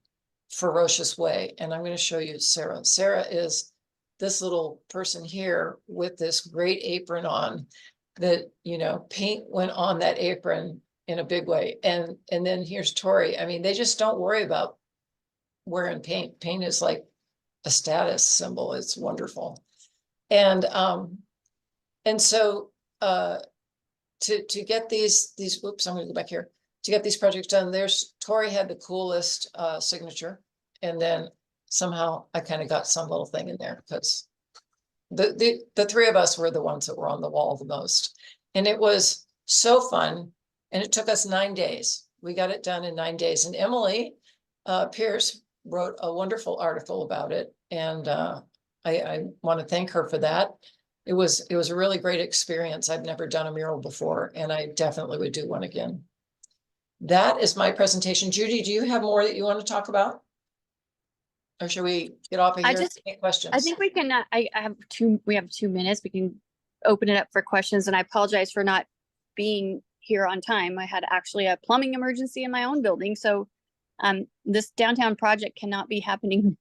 ferocious way. And I'm going to show you Sarah. Sarah is this little person here with this great apron on that, you know, paint went on that apron in a big way. And then here's Tori. I mean, they just don't worry about wearing paint. Paint is like a status symbol. It's wonderful. And so to get these oops, I'm gonna go back here. To get these projects done, Tori had the coolest signature. And then somehow I kind of got some little thing in there because the three of us were the ones that were on the wall the most. And it was so fun. And it took us 9 days. We got it done in 9 days. And Emily Pierce wrote a wonderful article about it. And I want to thank her for that. It was a really great experience. I've never done a mural before, and I definitely would do one again. That is my presentation. Judy, do you have more that you want to talk about? Or should we get off of here and take questions? I think we can, we have 2 minutes. We can open it up for questions, and I apologize for not being here on time. I had actually a plumbing emergency in my own building. So this downtown project cannot be happening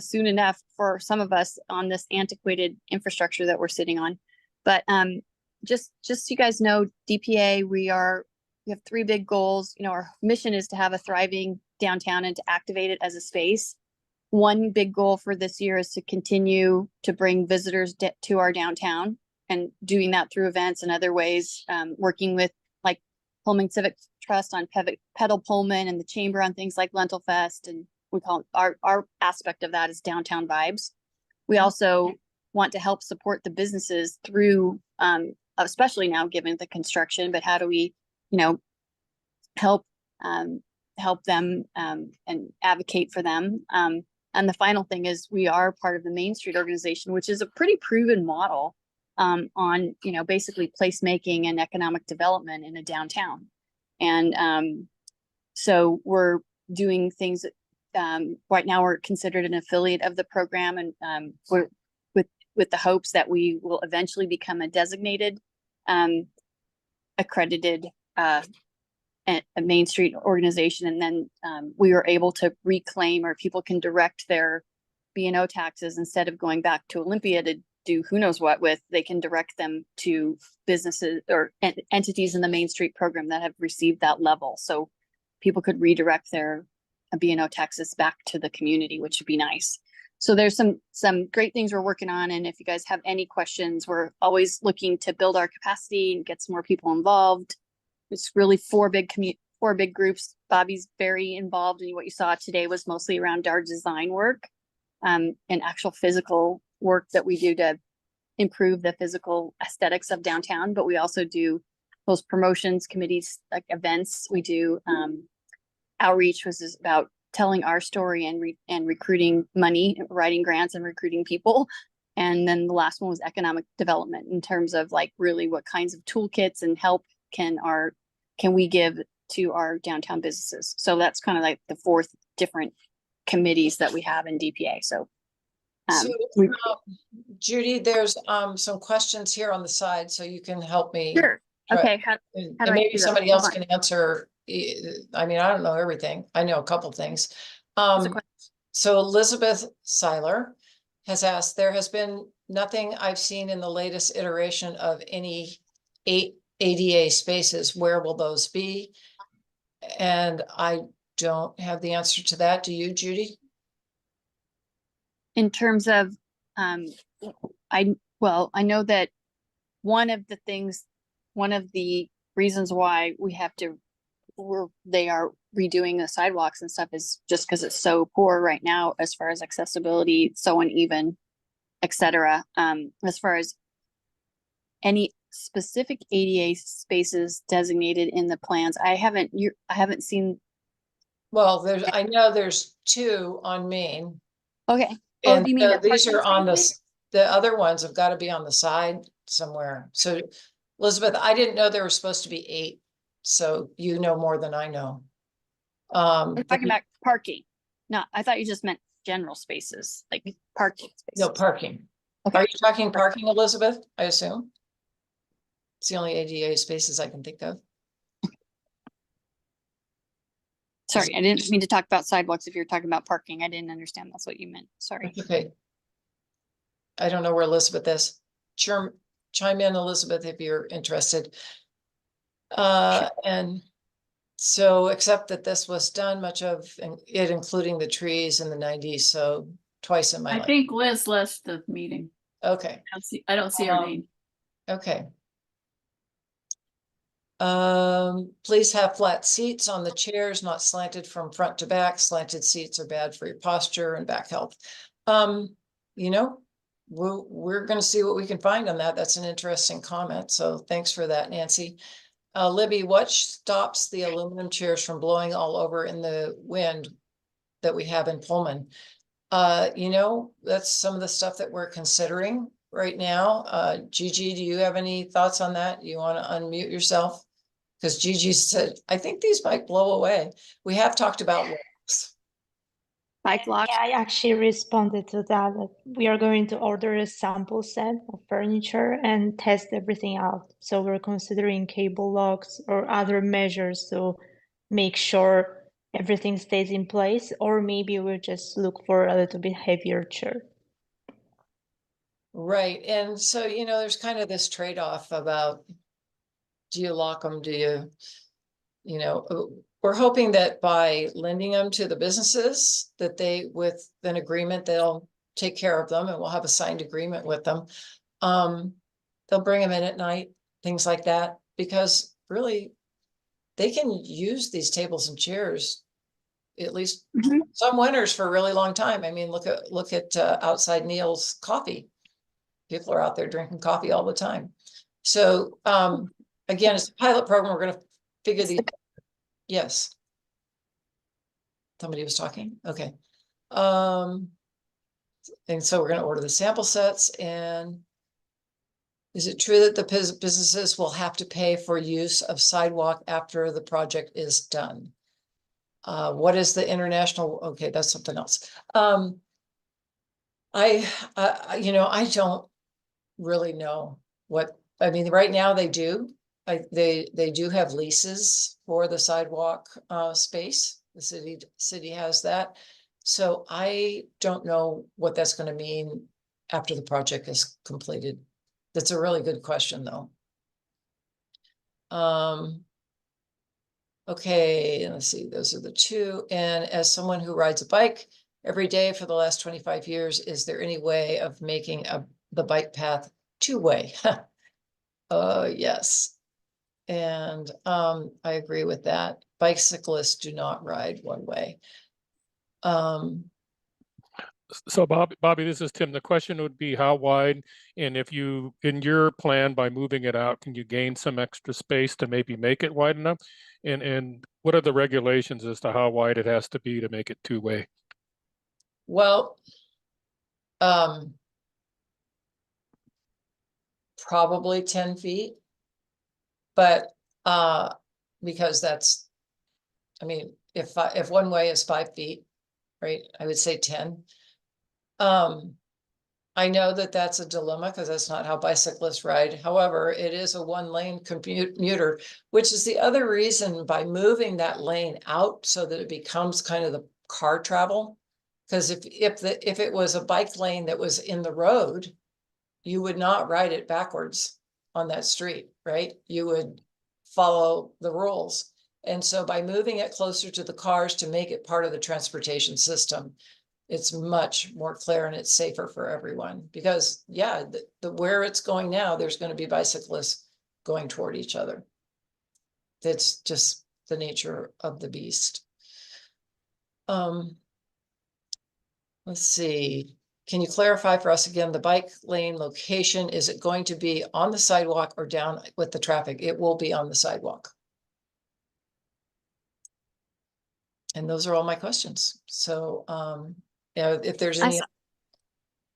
soon enough for some of us on this antiquated infrastructure that we're sitting on. But just so you guys know, DPA, we have 3 big goals. You know, our mission is to have a thriving downtown and to activate it as a space. One big goal for this year is to continue to bring visitors to our downtown, and doing that through events and other ways, working with like Pullman Civic Trust on Pedal Pullman and the Chamber on things like Lentil Fest. And we call it, our aspect of that is Downtown Vibes. We also want to help support the businesses through, especially now given the construction, but how do we, you know, help them and advocate for them. And the final thing is we are part of the Main Street organization, which is a pretty proven model on, you know, basically placemaking and economic development in a downtown. And so we're doing things right now. We're considered an affiliate of the program, and we're with the hopes that we will eventually become a designated accredited a Main Street organization. And then we were able to reclaim, or people can direct their B&O taxes instead of going back to Olympia to do who knows what with, they can direct them to businesses or entities in the Main Street program that have received that level. So people could redirect their B&O taxes back to the community, which would be nice. So there's some great things we're working on. And if you guys have any questions, we're always looking to build our capacity and get some more people involved. It's really 4 big groups. Bobbie's very involved, and what you saw today was mostly around our design work and actual physical work that we do to improve the physical aesthetics of downtown. But we also do those promotions committees, like events. We do outreach, which is about telling our story and recruiting money, writing grants and recruiting people. And then the last one was economic development, in terms of like really what kinds of toolkits and help can we give to our downtown businesses. So that's kind of like the 4th different committees that we have in DPA. So Judy, there's some questions here on the side, so you can help me. Sure. Okay. And how do I maybe do that? somebody Hold else on. can answer. I mean, I don't know everything. I know a couple things. So Elizabeth Seiler has asked, there has been nothing I've seen in the latest iteration of any 8 ADA spaces. Where will those be? And I don't have the answer to that. Do you, Judy? In terms of, I know that one of the reasons why they are redoing the sidewalks and stuff is just because it's so poor right now as far as accessibility, so uneven, etc. As far as any specific ADA spaces designated in the plans, I haven't seen. Well, I know there's 2 on Main. Okay. And do you mean these are on spaces? the other ones have got to be on the side somewhere. So Elizabeth, I didn't know there were supposed to be 8. So you know more than I know. I'm talking about parking. No, I thought you just meant general spaces, like parking No, spaces. parking. Okay. Are you talking parking, Elizabeth? I assume? It's the only ADA spaces I can think of. Sorry, I didn't mean to talk about sidewalks if you're talking about parking. I didn't understand that's what you meant. Sorry. Okay. I don't know where Elizabeth is. Chime in, Elizabeth, if you're interested. And so, except that this was done, much of it, including the trees in the 90s, so twice in my I life. think Liz left the meeting. Okay, I don't see her Um, name. okay. Please have flat seats on the chairs, not slanted from front to back. Slanted seats are bad for your posture and back health. You know, we're gonna see what we can find on that. That's an interesting comment. So thanks for that, Nancy. Libby, what stops the aluminum chairs from blowing all over in the wind that we have in Pullman? You know, that's some of the stuff that we're considering right now. Gigi, do you have any thoughts on that? You want to unmute yourself? Because Gigi said, I think these might blow away. We have talked about locks. Bike lock. Yeah, I actually responded to that we are going to order a sample set of furniture and test everything out. So we're considering cable locks or other measures to make sure everything stays in place, or maybe we'll just look for a little bit heavier chair. Right. And so, you know, there's kind of this trade-off about, do you lock them? Do you know, we're hoping that by lending them to the businesses, that they, with an agreement, they'll take care of them and we'll have a signed agreement with them. They'll bring them in at night, things like that, because really they can use these tables and chairs at least Mhm. some winters for a really long time. I mean, look at outside Neil's coffee. People are out there drinking coffee all the time. So again, it's a pilot program. We're going to figure these. Yes. Somebody was talking. Okay. And so we're going to order the sample sets. And is it true that the businesses will have to pay for use of sidewalk after the project is done? What is the international? Okay, that's something else. You know, I don't really know what, I mean, right now they do. They do have leases for the sidewalk space. The city has that. So I don't know what that's going to mean after the project is completed. That's a really good question, though. Okay, let's see, those are the two. And as someone who rides a bike every day for the last 25 years, is there any way of making the bike path two-way? Yes. And I agree with that. Bicyclists do not ride one way. So Bobbie, this is Tim. The question would be how wide, and if you, in your plan, by moving it out, can you gain some extra space to maybe make it wide enough? And what are the regulations as to how wide it has to be to make it two-way? Well, probably 10 feet. But because that's, I mean, if one way is 5 feet, right, I would say 10. I know that that's a dilemma because that's not how bicyclists ride. However, it is a one-lane commuter, which is the other reason by moving that lane out so that it becomes kind of the car travel. Because if it was a bike lane that was in the road, you would not ride it backwards on that street, right? You would follow the rules. And so by moving it closer to the cars to make it part of the transportation system, it's much more clear and it's safer for everyone. Because yeah, the where it's going now, there's going to be bicyclists going toward each other. That's just the nature of the beast. Let's see. Can you clarify for us again, the bike lane location, is it going to be on the sidewalk or down with the traffic? It will be on the sidewalk. And those are all my questions. So, yeah, if there's any.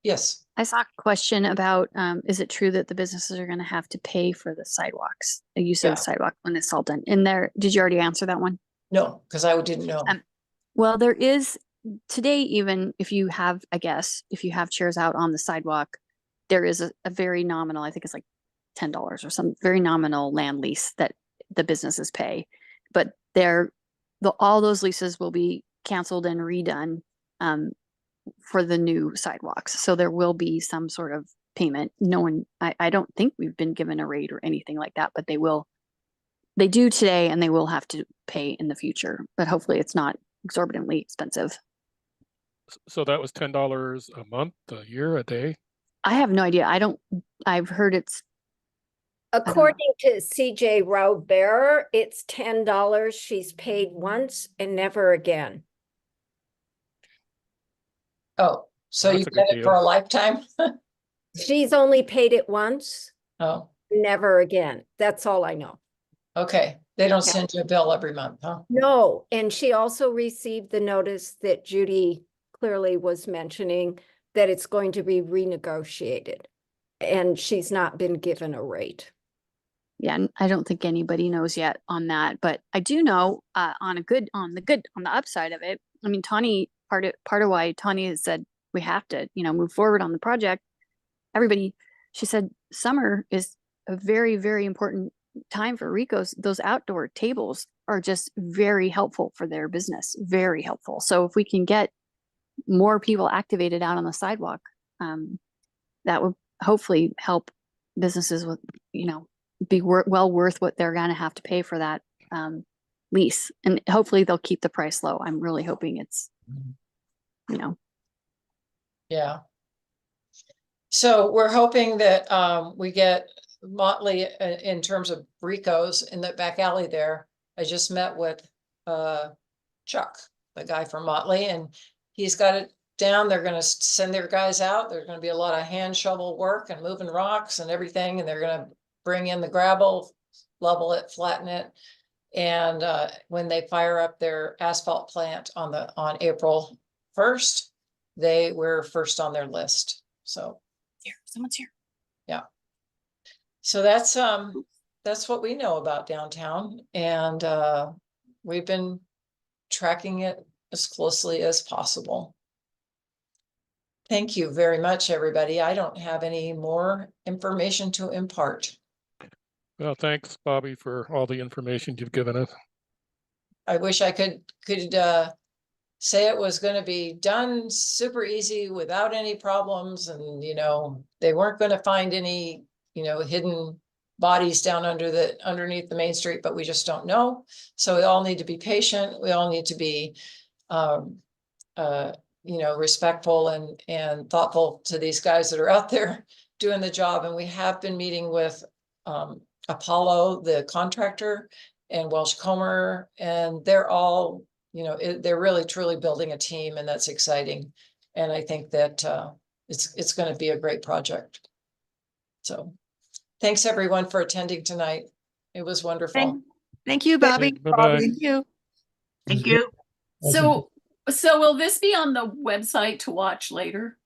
Yes. I saw a question about, is it true that the businesses are going to have to pay for the sidewalks, the use of the sidewalk when it's all done? In there, did you already answer that one? No, because I didn't know. Well, there is today, even if you have, I guess, if you have chairs out on the sidewalk, there is a very nominal, I think it's like $10 or some very nominal land lease that the businesses pay. But all those leases will be canceled and redone for the new sidewalks. So there will be some sort of payment. I don't think we've been given a rate or anything like that, but they do today and they will have to pay in the future, but hopefully it's not exorbitantly expensive. So that was $10 a month, a year, a day? I have no idea. I've heard it's, According to CJ Rowe Bearer, it's $10. She's paid once and never again. Oh, so you That's a good get it for a deal. lifetime? She's only paid it once, Oh, never again. That's all I know. okay. They don't Yeah. send you a bill every month, huh? No, and she also received the notice that Judy clearly was mentioning that it's going to be renegotiated. And she's not been given a rate. yeah, I don't think anybody knows yet on that, but I do know on the upside of it. I mean, Tawny, part of why Tawny has said we have to, move forward on the project. She said summer is a very, very important time for Rico's. Those outdoor tables are just very helpful for their business, very helpful. So if we can get more people activated out on the sidewalk, that would hopefully help businesses with, be well worth what they're going to have to pay for that lease. And hopefully they'll keep the price low. I'm really hoping it's, Yeah. So we're hoping that we get Motley in terms of Rico's in the back alley there. I just met with Chuck, the guy from Motley, and he's got it down. They're going to send their guys out. There's going to be a lot of hand shovel work and moving rocks and everything. And they're going to bring in the gravel, level it, flatten it. And when they fire up their asphalt plant on April 1st, they were first on their list. So someone's here. Yeah. So that's what we know about downtown. And we've been tracking it as closely as possible. Thank you very much, everybody. I don't have any more information to impart. Well, thanks, Bobbie, for all the information you've given us. I wish I could say it was going to be done super easy without any problems, and they weren't going to find any hidden bodies down underneath the main street, but we just don't know. So we all need to be patient. We all need to be respectful and thoughtful to these guys that are out there doing the job. And we have been meeting with Apollo, the contractor, and Welsh Comer, and they're all, they're really truly building a team, and that's exciting. And I think that it's going to be a great project. So thanks everyone for attending tonight. It was wonderful. Thank you, Bobbie. Bye-bye. Thank you. So will this be on the website to watch later?